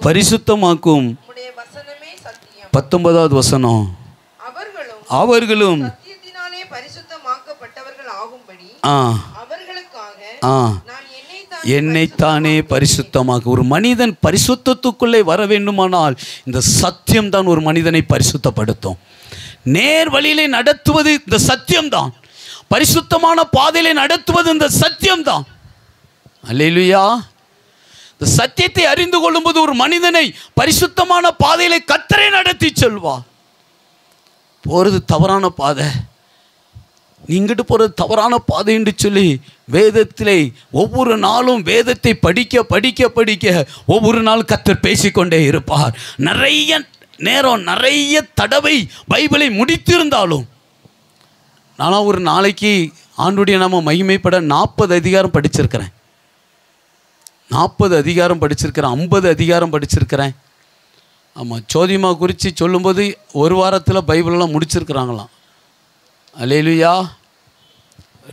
பரிசுத்தமாக்கும். 19வது வசனம், அவர்களும் என்னைத்தானே பரிசுத்தமாக. ஒரு மனிதன் பரிசுத்தத்துக்குள்ளே வர வேண்டுமானால் இந்த சத்தியம்தான் ஒரு மனிதனை பரிசுத்தப்படுத்தும். நேர் வழியிலே நடத்துவது இந்த சத்தியம்தான். பரிசுத்தமான பாதையிலே நடத்துவது இந்த சத்தியம்தான். அல்லேலூயா. இந்த சத்தியத்தை அறிந்து கொள்ளும்போது ஒரு மனிதனை பரிசுத்தமான பாதையிலே கர்த்தரே நடத்தி செல்வார். போகிறது தவறான பாதை, நீங்கிட்டு போகிறது தவறான பாதை என்று சொல்லி வேதத்திலே ஒவ்வொரு நாளும் வேதத்தை படிக்க படிக்க படிக்க ஒவ்வொரு நாள் கர்த்தர் பேசிக்கொண்டே இருப்பார். நிறைய நேரம் நிறைய தடவை பைபிளை முடித்திருந்தாலும், நானும் ஒரு நாளைக்கு ஆண்டுடைய நாம மகிமைப்பட 40 அதிகாரம் படிச்சிருக்கிறேன். 40 அதிகாரம் படிச்சிருக்கிறேன், 50 அதிகாரம் படிச்சிருக்கிறேன். ஆமாம், சோதிமா குறித்து சொல்லும்போது ஒரு வாரத்தில் பைபிளெல்லாம் முடிச்சிருக்கிறாங்களாம். அல்லேலூயா.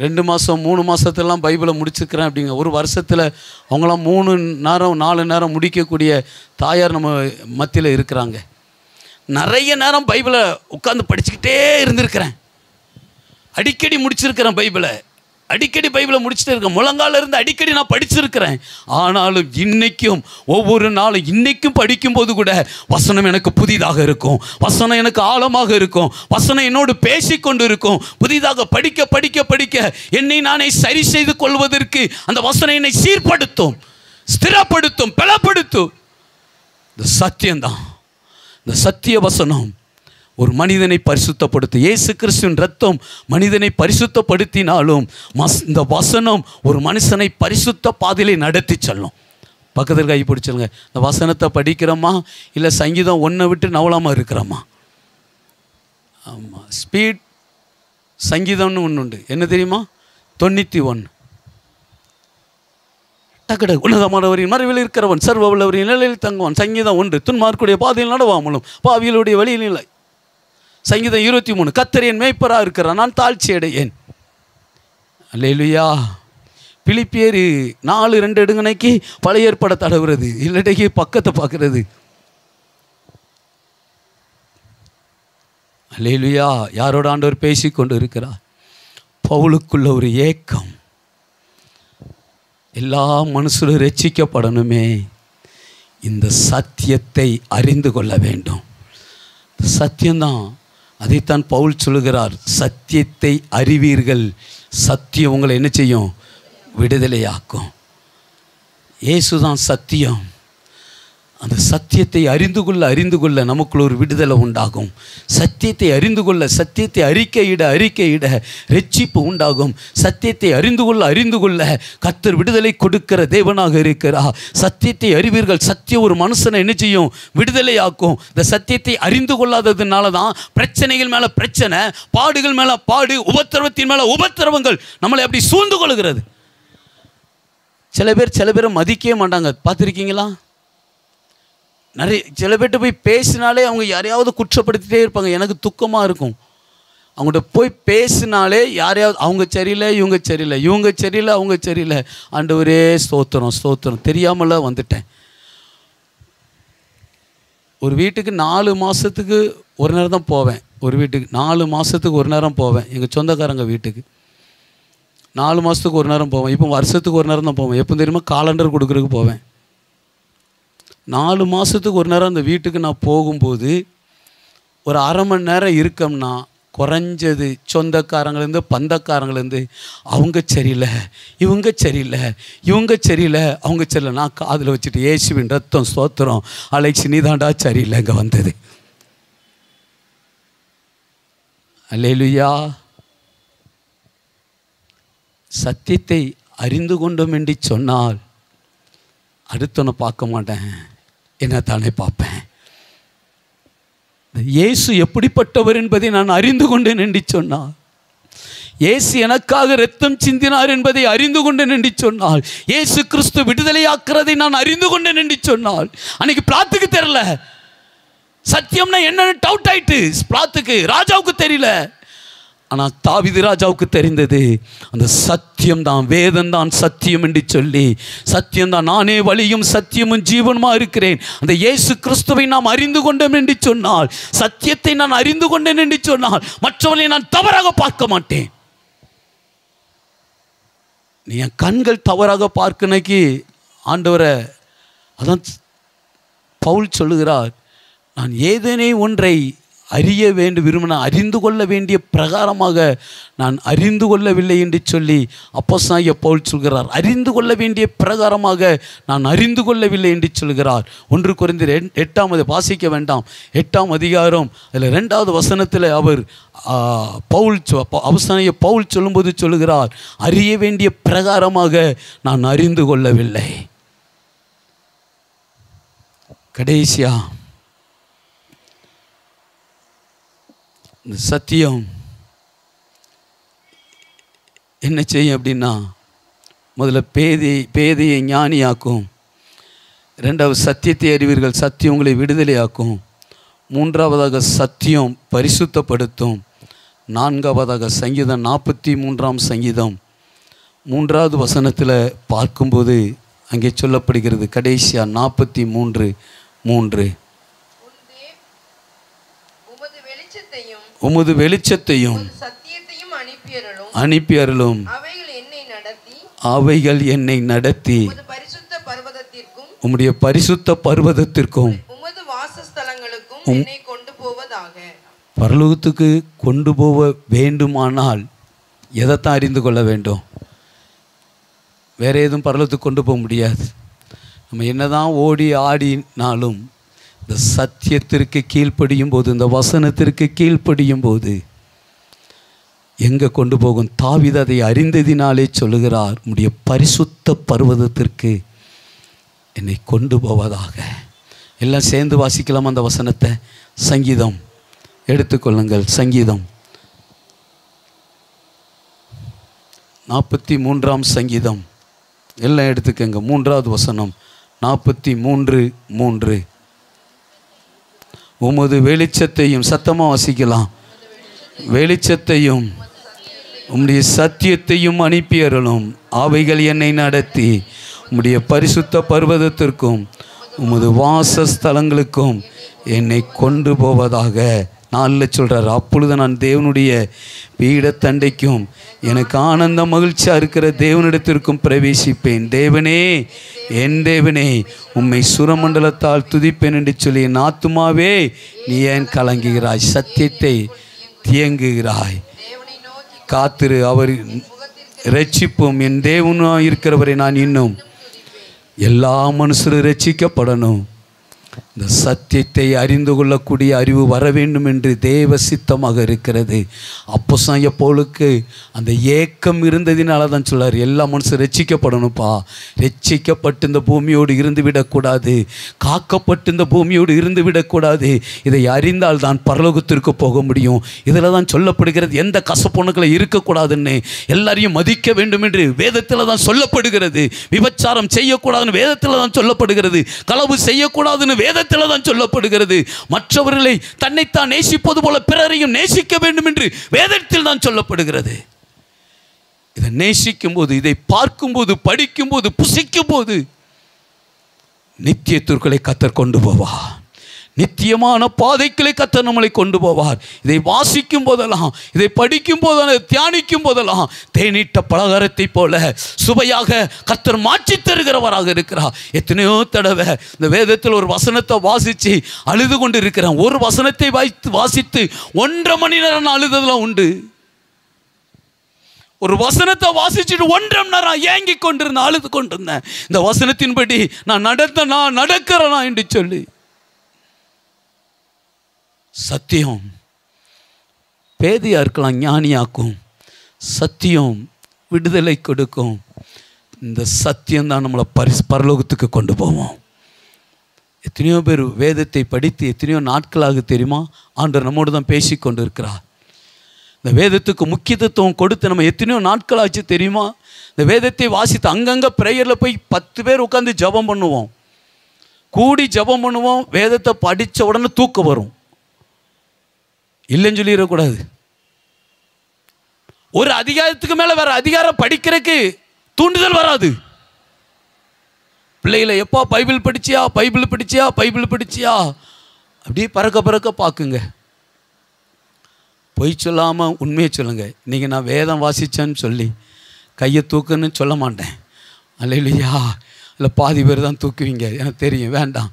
2 மாதம் 3 மாதத்துலாம் பைபிளை முடிச்சிருக்கிறேன் அப்படிங்க. ஒரு வருஷத்தில் அவங்களாம் 3 நேரம் 4 நேரம் முடிக்கக்கூடிய தாயார் நம்ம மத்தியில் இருக்கிறாங்க. நிறைய நேரம் பைபிளை உட்காந்து படிச்சுக்கிட்டே இருந்திருக்கிறேன். அடிக்கடி முடிச்சிருக்கிறேன் பைபிளை, அடிக்கடி பைபிளை முடிச்சுட்டே இருக்கேன். முழங்கால இருந்து அடிக்கடி நான் படிச்சிருக்கிறேன். ஆனாலும் இன்னைக்கும் ஒவ்வொரு நாளும் இன்னைக்கும் படிக்கும்போது கூட வசனம் எனக்கு புதிதாக இருக்கும், வசனம் எனக்கு ஆழமாக இருக்கும், வசனம் என்னோடு பேசிக்கொண்டு இருக்கும். புதிதாக படிக்க படிக்க படிக்க என்னை நானே சரி செய்து கொள்வதற்கு அந்த வசனம் என்னை சீர்படுத்தும், ஸ்திரப்படுத்தும், பலப்படுத்தும். இந்த சத்தியம்தான், இந்த சத்திய வசனம் ஒரு மனிதனை பரிசுத்தப்படுத்தும். இயேசு கிறிஸ்துவின் ரத்தம் மனிதனை பரிசுத்தப்படுத்தினாலும் இந்த வசனம் ஒரு மனுஷனை பரிசுத்த பாதையிலே நடத்தி செல்லும். பக்கத்தில் கை பிடிச்சிருங்க. இந்த வசனத்தை படிக்கிறோமா இல்லை சங்கீதம் 1 விட்டு நவலாமல் இருக்கிறோமா? ஆமாம், ஸ்பீட் சங்கீதம்னு ஒன்று உண்டு. என்ன தெரியுமா? 91. டக்கட உன்னதமானவரின் மறைவில் இருக்கிறவன், சர்வ உள்ளவரின் நிலையில் தங்குவான். சங்கீதம் 1. துன்மார்க்குடைய பாதையில் நடவாமலும் பாவிகளுடைய வழியில் இல்லை. சங்கீதம் 23. கர்த்தர் என் மேய்ப்பராக இருக்கிறார், நான் தாழ்ச்சி அடையேன். அல்லேலூயா. பிலிப்பியர் 4:2 எடுங்கனைக்கு பழைய ஏற்பாடை தடவுறது, இல்லைக்கு பக்கத்தை பார்க்கறது. அல்லேலூயா. யாரோட ஆண்டவர் பேசி கொண்டு இருக்கிறார்? பவுலுக்குள்ள ஒரு ஏக்கம், எல்லா மனுஷரும் ரட்சிக்கப்படணுமே, இந்த சத்தியத்தை அறிந்து கொள்ள வேண்டும். சத்தியம்தான். அதைத்தான் பவுல் சொல்லுகிறார், சத்தியத்தை அறிவீர்கள், சத்தியம் உங்களை என்ன செய்யும்? விடுதலையாக்கும். இயேசுதான் சத்தியம். அந்த சத்தியத்தை அறிந்து கொள்ள நமக்குள்ள ஒரு விடுதலை உண்டாகும். சத்தியத்தை அறிந்து கொள்ள, சத்தியத்தை அறிக்கையிட ரட்சிப்பு உண்டாகும். சத்தியத்தை அறிந்து கொள்ள கர்த்தர் விடுதலை கொடுக்கிற தேவனாக இருக்கிறார். சத்தியத்தை அறிவீர்கள். சத்தியம் ஒரு மனுஷனை என்ன செய்யும்? விடுதலையாக்கும். இந்த சத்தியத்தை அறிந்து கொள்ளாததுனால தான் பிரச்சனைகள் மேலே பிரச்சனை, பாடுகள் மேலே பாடு, உபத்திரவத்தின் மேலே உபத்திரவங்கள் நம்மளை அப்படி சூழ்ந்து கொள்கிறது. சில பேரை மதிக்கவே மாட்டாங்க, பார்த்துருக்கீங்களா? சில பேர்கிட்ட போய் பேசினாலே அவங்க யாரையாவது குற்றப்படுத்திட்டே இருப்பாங்க. எனக்கு துக்கமாக இருக்கும். அவங்கள்ட்ட போய் பேசினாலே யாரையாவது அவங்க சரியில்லை, இவங்க சரியில்லை, இவங்க சரியில்லை, அவங்க சரியில்லை. ஆண்டவரே ஸ்தோத்திரம், தெரியாமல வந்துட்டேன். ஒரு வீட்டுக்கு 4 மாதத்துக்கு ஒரு நேரம் தான் போவேன். ஒரு வீட்டுக்கு 4 மாதத்துக்கு ஒரு நேரம் போவேன். எங்கள் சொந்தக்காரங்க வீட்டுக்கு 4 மாதத்துக்கு ஒரு நேரம் போவேன். இப்போ வருஷத்துக்கு ஒரு நேரம் தான் போவேன். எப்போ தெரியுமா? காலண்டர் கொடுக்குறதுக்கு போவேன். 4 மாதத்துக்கு ஒரு நேரம் அந்த வீட்டுக்கு நான் போகும்போது ஒரு அரை மணி நேரம் இருக்கோம்னா குறைஞ்சது சொந்தக்காரங்கலேருந்து பந்தக்காரங்கலேருந்து அவங்க சரியில்லை, இவங்க சரியில்லை, அவங்க சரியில்லை. நான் காதில் வச்சுட்டு இயேசுவின் ரத்தம் ஸ்தோத்திரம், அலெக்ஸ் நீதாண்டா சரியில்லை இங்கே வந்தது. அல்லேலூயா. சத்தியத்தை அறிந்து கொண்டோம் என்று சொன்னால் அடுத்தவனை பார்க்க மாட்டேன், என்ன தானே பார்ப்பேன். இயேசு எப்படிப்பட்டவர் என்பதை நான் அறிந்து கொண்டேன் என்று சொன்னார். இயேசு எனக்காக இரத்தம் சிந்தினார் என்பதை அறிந்து கொண்டேன் என்று சொன்னால், இயேசு கிறிஸ்து விடுதலையாக்குறதை நான் அறிந்து கொண்டேன் என்று சொன்னால், அன்னைக்கு பிளாத்துக்கு தெரியல சத்தியம்னா என்னன்னு டவுட் ஆயிட்டு. பிளாத்துக்கு ராஜாவுக்கு தெரியல, ஆனால் தாவீது ராஜாவுக்கு தெரிந்தது அந்த சத்தியம்தான், வேதம்தான் சத்தியம் என்று சொல்லி, சத்தியம்தான் நானே வழியும் சத்தியமும் ஜீவனுமா இருக்கிறேன். அந்த இயேசு கிறிஸ்துவை நாம் அறிந்து கொண்டோம் என்று சொன்னால், சத்தியத்தை நான் அறிந்து கொண்டேன் என்று சொன்னால் மற்றவர்களை நான் தவறாக பார்க்க மாட்டேன். நீ என் கண்கள் தவறாக பார்க்கணைக்கு ஆண்டவரை, அதான் பவுல் சொல்லுகிறார், நான் ஏதேனே ஒன்றை அறிய வேண்டும் விரும்பின அறிந்து கொள்ள வேண்டிய பிரகாரமாக நான் அறிந்து கொள்ளவில்லை என்று சொல்லி அப்போஸ்தலனாகிய பவுல் சொல்கிறார். அறிந்து கொள்ள வேண்டிய பிரகாரமாக நான் அறிந்து கொள்ளவில்லை என்று சொல்கிறார். 1 கொரிந்தியர் 8 வாசிக்க வேண்டாம், 8 அதிகாரம் அதில் 2வது வசனத்தில் அவர் அப்போஸ்தலனாகிய பவுல் சொல்லும்போது சொல்லுகிறார், அறிய வேண்டிய பிரகாரமாக நான் அறிந்து கொள்ளவில்லை. கடைசியா இந்த சத்தியம் என்ன செய்யும் அப்படின்னா, முதல்ல பேதையை ஞானியாக்கும், 2வது சத்தியத்தை அறிவீர்கள், சத்தியம் உங்களை விடுதலையாக்கும், 3வதாக சத்தியம் பரிசுத்தப்படுத்தும், 4வதாக சங்கீதம் 43 சங்கீதம் 3வது வசனத்தில் பார்க்கும்போது அங்கே சொல்லப்படுகிறது, கடைசியா 43:3, உமது வெளிச்சத்தையும் அனுப்பி அருளும், அவைகள் என்னை நடத்தி உம்முடைய பரிசுத்த பர்வதத்திற்கும் பரலோகத்துக்கு கொண்டு போக வேண்டுமானால் எதைத்தான் அறிந்து கொள்ள வேண்டும்? வேற எதுவும் பரலோகத்துக்கு கொண்டு போக முடியாது. நம்ம என்னதான் ஓடி ஆடினாலும் இந்த சத்தியத்திற்கு கீழ்ப்படியும் போது, இந்த வசனத்திற்கு கீழ்ப்படியும் போது எங்கே கொண்டு போகும்? தாவீது அதை அறிந்ததினாலே சொல்லுகிறார், உம்முடைய பரிசுத்த பர்வதத்திற்கு என்னை கொண்டு போவதாக. எல்லாம் சேர்ந்து வாசிக்கலாம் அந்த வசனத்தை. சங்கீதம் எடுத்துக்கொள்ளுங்கள், சங்கீதம் 43 சங்கீதம் எல்லாம் எடுத்துக்கங்க. 3வது வசனம் 43:3, உமது வெளிச்சத்தையும், சத்தமாக வாசிக்கலாம், வெளிச்சத்தையும் உம்முடைய சத்தியத்தையும் அனுப்பி அருளும், அவைகள் என்னை நடத்தி உம்முடைய பரிசுத்த பர்வதத்திற்கும் உமது வாசஸ்தலங்களுக்கும் என்னை கொண்டு போவதாக. 4 சொல்கிறார், அப்பொழுது நான் தேவனுடைய பீடத்தண்டைக்கும் எனக்கு ஆனந்த மகிழ்ச்சியாக இருக்கிற தேவனிடத்திற்கும் பிரவேசிப்பேன். தேவனே, என் தேவனே, உம்மை சுரமண்டலத்தால் துதிப்பேன் என்று சொல்லி என் ஆத்துமாவே நீ ஏன் கலங்குகிறாய்? சத்தியத்தை தியங்குகிறாய். காத்திரு, அவர் ரட்சிப்பும், என் தேவனாக இருக்கிறவரை நான் இன்னும் எல்லா மனுஷரும் ரட்சிக்கப்படணும். இந்த சத்தியத்தை அறிந்து கொள்ளக்கூடிய அறிவு வர வேண்டும் என்று தேவ சித்தமாக இருக்கிறது. அப்போஸ்தலனாகிய பவுலுக்கு அந்த ஏக்கம் இருந்ததினால தான் சொல்லார், எல்லா மனுஷரும் ரட்சிக்கப்படணும்ப்பா, ரட்சிக்கப்பட்டு இந்த பூமியோடு இருந்து விடக்கூடாது, காக்கப்பட்டு இந்த பூமியோடு இருந்து விடக்கூடாது. இதை அறிந்தால் தான் பரலோகத்திற்கு போக முடியும். இதில் தான் சொல்லப்படுகிறது, எந்த கசப்பொண்ணுக்களை இருக்கக்கூடாதுன்னு, எல்லாரையும் மதிக்க வேண்டும் என்று வேதத்தில் தான் சொல்லப்படுகிறது. விபச்சாரம் செய்யக்கூடாதுன்னு வேதத்தில் தான் சொல்லப்படுகிறது. களவு செய்யக்கூடாதுன்னு வேதத்தில் தான் சொல்லப்படுகிறது. மற்றவர்களை தன்னைத்தான் நேசிப்பது போல பிறரையும் நேசிக்க வேண்டும் என்று வேதத்தில் தான் சொல்லப்படுகிறது. இதை நேசிக்கும் போது, இதை பார்க்கும்போது, படிக்கும்போது, புசிக்கும் போது நித்தியத்திற்குள்ளே கர்த்தர் கொண்டு போவார். நித்தியமான பாதைகளை கர்த்தர் நம்மளை கொண்டு போவார். இதை வாசிக்கும் போதெல்லாம், இதை படிக்கும் போதெல்லாம், தியானிக்கும் போதெல்லாம் தேனிட்ட பலகாரத்தை போல சுவையாக கர்த்தர் மாற்றி தருகிறவராக இருக்கிறார். எத்தனையோ தடவை இந்த வேதத்தில் ஒரு வசனத்தை வாசித்து அழுது கொண்டு இருக்கிறேன். ஒரு வசனத்தை வாசித்து 1.5 மணி நேரம் அழுததெல்லாம் உண்டு. ஒரு வசனத்தை வாசிச்சுட்டு 1.5 மணி நேரம் ஏங்கி கொண்டிருந்தேன், அழுது கொண்டிருந்தேன். இந்த வசனத்தின்படி நான் நடக்கிறேனா என்று சொல்லி. சத்தியம் பேதையாக இருக்கலாம், ஞானியாக்கும். சத்தியம் விடுதலை கொடுக்கும். இந்த சத்தியம்தான் நம்மளை பரலோகத்துக்கு கொண்டு போவோம். எத்தனையோ பேர் வேதத்தை படித்து எத்தனையோ நாட்களாக தெரியுமா ஆண்டவர் நம்மோடு தான் பேசி கொண்டு இருக்கிறார். இந்த வேதத்துக்கு முக்கியத்துவம் கொடுத்து நம்ம எத்தனையோ நாட்களாச்சு தெரியுமா. இந்த வேதத்தை வாசித்து அங்கங்கே ப்ரேயரில் போய் 10 பேர் உட்காந்து ஜெபம் பண்ணுவோம், கூடி ஜெபம் பண்ணுவோம். வேதத்தை படித்த உடனே தூக்கம் வரும், இல்லைன்னு சொல்லிடக்கூடாது. ஒரு அதிகாரத்துக்கு மேலே வேற அதிகாரம் படிக்கிறதுக்கு தூண்டுதல் வராது. பிள்ளைகளை எப்போ பைபிள் படிச்சியா அப்படியே பறக்க பார்க்குங்க. பொய் சொல்லாமல் உண்மையை சொல்லுங்க. இன்றைக்கி நான் வேதம் வாசித்தேன்னு சொல்லி கையை தூக்குன்னு சொல்ல மாட்டேன். அல்லேலூயா. இல்லை பாதி பேர் தான் தூக்குவீங்க, எனக்கு தெரியும். வேண்டாம்,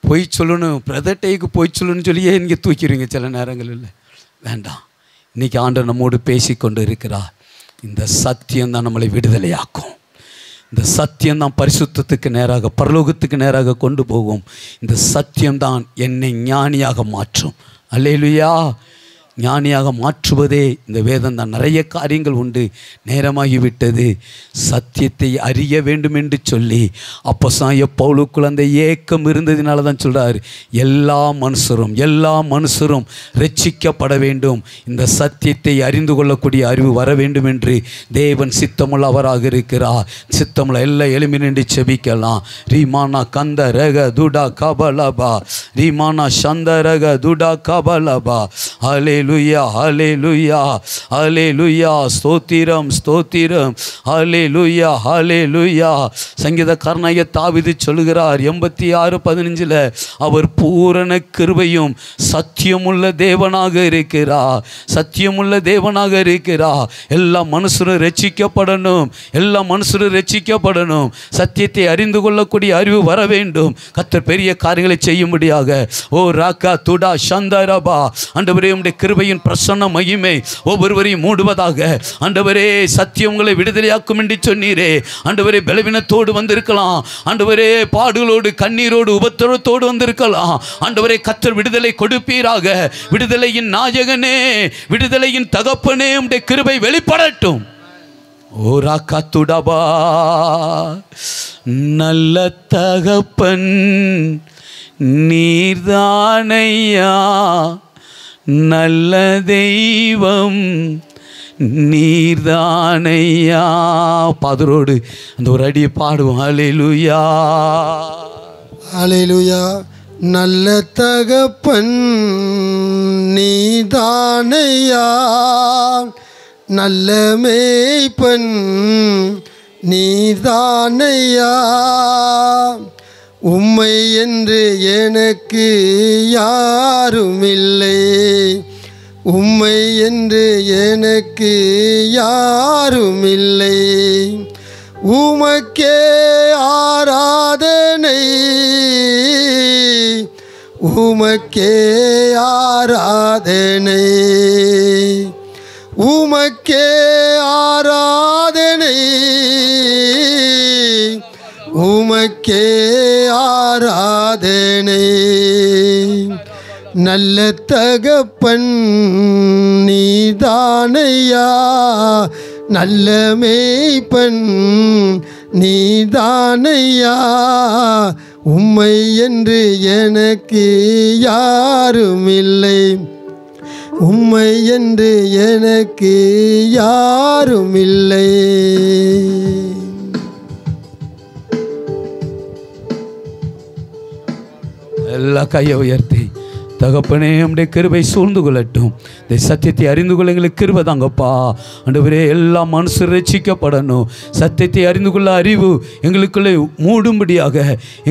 பொய் சொல்லணும், பிரதட்டைக்கு பொய் சொல்லணும்னு சொல்லியே இங்கே தூக்கிடுவீங்க சில நேரங்களில். வேண்டாம். இன்றைக்கி ஆண்டவர் நம்மோடு பேசி கொண்டு இருக்கிறார். இந்த சத்தியம்தான் நம்மளை விடுதலையாக்கும். இந்த சத்தியம்தான் பரிசுத்தத்துக்கு நேராக, பரலோகத்துக்கு நேராக கொண்டு போகும். இந்த சத்தியம்தான் என்னை ஞானியாக மாற்றும். அல்லேலூயா. ஞானியாக மாற்றுவதே இந்த வேதம் தான். நிறைய காரியங்கள் உண்டு, நேரமாகிவிட்டது. சத்தியத்தை அறிய வேண்டும் என்று சொல்லி அப்போஸ்தலனாகிய பவுலுக்குள் அந்த ஏக்கம் இருந்ததினால தான் சொல்கிறார், எல்லா மனுஷரும் ரட்சிக்கப்பட வேண்டும், இந்த சத்தியத்தை அறிந்து கொள்ளக்கூடிய அறிவு வர வேண்டும் என்று தேவன் சித்தமுள்ள அவராக இருக்கிறார். சித்தமுள்ள எல்லா எளிமை நின்று செபிக்கலாம். ரீமானா கந்த ரக துடா கபலபா, ரீமானா சந்த ரக துடா கபலபா. ஹல்லேலூயா, ஹல்லேலூயா, ஹல்லேலூயா. ஸ்தோத்திரம், ஸ்தோத்திரம். ஹல்லேலூயா, ஹல்லேலூயா. சங்கீதக்காரனாகிய தாவீது சொல்கிறார் 86:15, அவர் பூரண கிருபையும் சத்தியமுள்ள தேவனாக இருக்கிறார். சத்தியமுள்ள தேவனாக இருக்கிறார். எல்லா மனுஷரும் ரட்சிக்கப்படணும், எல்லா மனுஷரும் ரட்சிக்கப்படணும். சத்தியத்தை அறிந்து கொள்ளக்கூடிய அறிவு வர வேண்டும். கர்த்தர் பெரிய காரியங்களை செய்யும்படியாக. ஓ ராக்கா துடா சந்தரபா. ஆண்டவரே, உம்முடைய கிருபையின் பிரசன்ன மகிமை ஒவ்வொருவரையும் மூடுவதாக. ஆண்டவரே, சத்தியம் உங்களை விடுதலையாக்கும் என்று சொன்னீரே. ஆண்டவரே, பலவீனத்தோடு வந்திருக்கலாம், ஆண்டவரே, பாடுகளோடு கண்ணீரோடு உபத்திரத்தோடு வந்திருக்கலாம். ஆண்டவரே, கர்த்தர் விடுதலை கொடுப்பீராக. விடுதலையின் நாயகனே, விடுதலையின் தகப்பனே, உம்முடைய கிருபை வெளிப்படட்டும். ஓரா கத்துடபா. நல்ல தகப்பன் நீர்தானையா, நல்ல தெய்வம் நீர்தானையா. பாதரோடு அந்த ஒரு அடியை பாடுவோம். ஹல்லேலூயா, ஹல்லேலூயா. நல்ல தகப்பன் நீதானையா, நல்ல மேய்ப்பன் நீதானையா. உம்மை என்று எனக்கு யாருமில்லை, உம்மை என்று எனக்கு யாருமில்லை. உமக்கே ஆராதனை, உமக்கே ஆராதனை, உமக்கே ஆராதனை, உமக்கே ஆராதனை. நல்ல தகப்பன் நீதானையா, நல்ல மேய்ப்பன் நீதானையா. உம்மை என்று எனக்கு யாருமில்லை, உம்மை என்று எனக்கு யாருமில்லை. எல்லா கையை உயர்த்தி, தகப்பனே, உம்முடைய கிருபை சூழ்ந்து கொள்ளட்டும். இந்த சத்தியத்தை அறிந்து கொள்ள எங்களுக்கு கிருபை தாங்கப்பா. ஆண்டவரே, எல்லா மனுஷரும் ரட்சிக்கப்படணும். சத்தியத்தை அறிந்து கொள்ள அறிவு எங்களுக்குள்ளே மூடும்படியாக,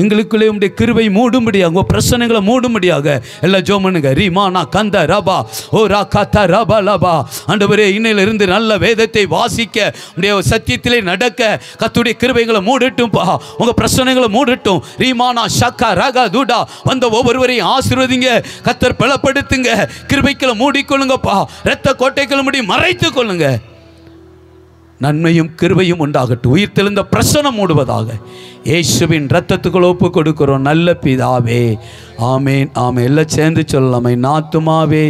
எங்களுக்குள்ளே உம்முடைய கிருபை மூடும்படியாக, உங்கள் பிரச்சனைகளை மூடும்படியாக எல்லாம் ஜோமனுங்க. ரீமானா கந்த ரபா, ஓ ரா காத்தா ரபா லபா. ஆண்டவரே, இன்னையிலிருந்து நல்ல வேதத்தை வாசிக்க, உடைய சத்தியத்திலே நடக்க கர்த்தருடைய கிருபைகளை மூடட்டும்பா. உங்கள் பிரச்சனைகளை மூடட்டும். ரீமானா ஷக்கா ரகா துடா. வந்த ஒவ்வொருவரையும் ஆசீர்வதிங்க, கர்த்தர் பலப்படுத்துங்க. கிருபைகளை மூடிக்கொள்ளுங்கப்பா. இரத்த கோட்டைகளை மூடி மறைத்துக் கொள்ளுங்க. நன்மையும் கிருபையும் உண்டாகட்டும். உயிர்த்தெழுந்த பிரசனம் மூடுவதாக இயேசுவின் இரத்தத்துக்குள் ஒப்பு கொடுக்கிறோம் நல்ல பிதாவே. ஆமேன், ஆமேன். எல்லாம் சேர்ந்து சொல்லலாமே. நாத்துமாவே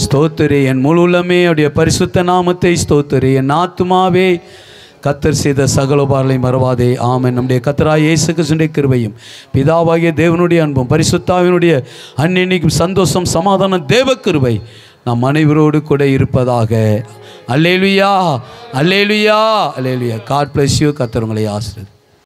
ஸ்தோத்திரே, என் முழு உள்ளமே அவருடைய பரிசுத்த நாமத்தை ஸ்தோத்திரே. என் ஆத்துமாவே கர்த்தர் செய்த சகல உபகாரங்களை மறவாதே. ஆமென். நம்முடைய கர்த்தராகிய இயேசு கிறிஸ்துவின் கிருபையும் பிதாவாகிய தேவனுடைய அன்பும் பரிசுத்தாவினுடைய அன்னைக்கும் சந்தோஷம் சமாதானம் தேவ கிருபை நம் அனைவரோடு கூட இருப்பதாக. அல்லேலூயா, அல்லேலூயா, அல்லேலூயா. God bless you. கர்த்தர் உங்களை ஆசீர்வதிப்பார்.